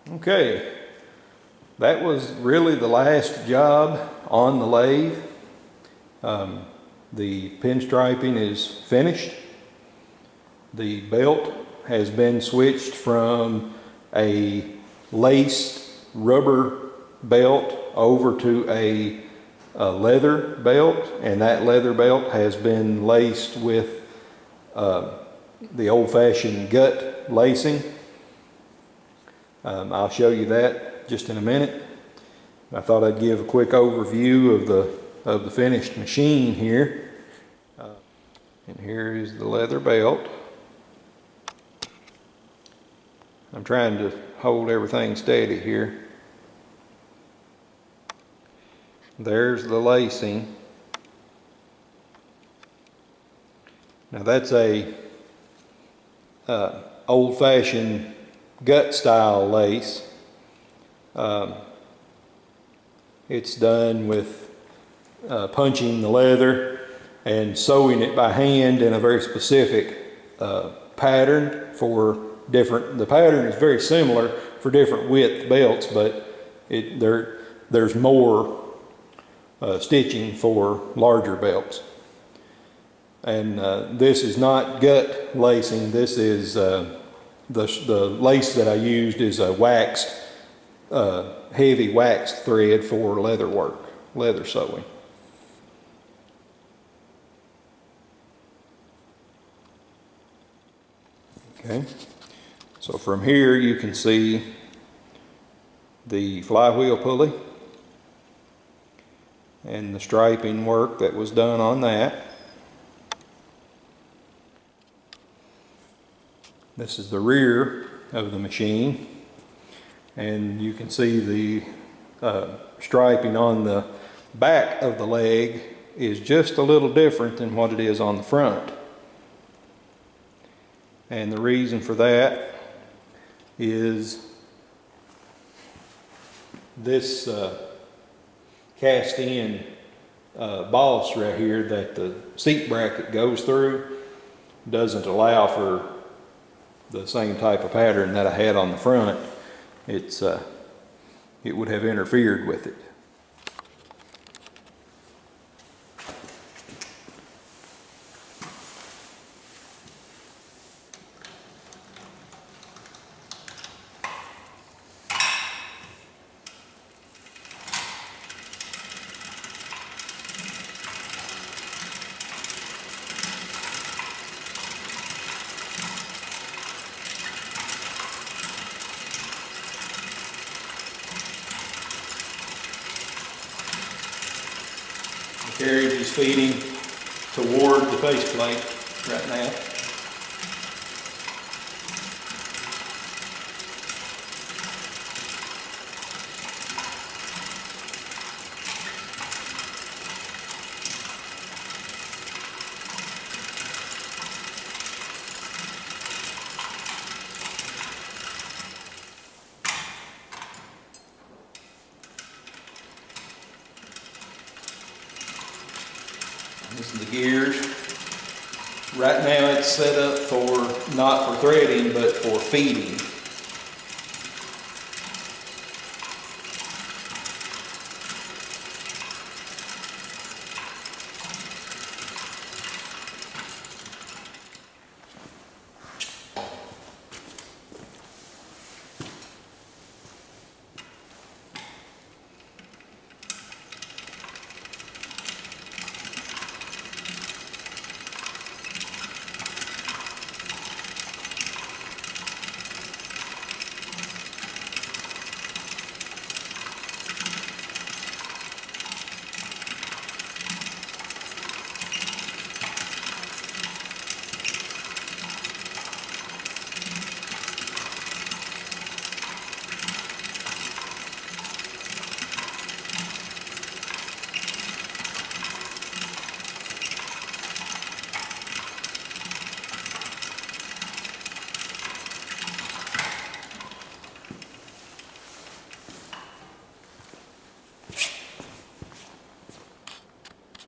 Okay, that was really the last job on the lathe. The pinstriping is finished. The belt has been switched from a laced rubber belt over to a leather belt, and that leather belt has been laced with the old-fashioned gut lacing. I'll show you that just in a minute. I thought I'd give a quick overview of the finished machine here. And here is the leather belt. I'm trying to hold everything steady here. There's the lacing. Now that's a old-fashioned gut style lace. It's done with punching the leather and sewing it by hand in a very specific pattern for different. The pattern is very similar for different width belts, but there's more stitching for larger belts. And this is not gut lacing. This is the lace that I used is a waxed, heavy waxed thread for leather work, leather sewing. Okay, so from here you can see the flywheel pulley and the striping work that was done on that. This is the rear of the machine, and you can see the striping on the back of the leg is just a little different than what it is on the front. And the reason for that is this cast-in boss right here that the seat bracket goes through doesn't allow for the same type of pattern that I had on the front. It would have interfered with it. The carriage is feeding toward the faceplate right now. This is the gears. Right now it's set up for, not for threading, but for feeding.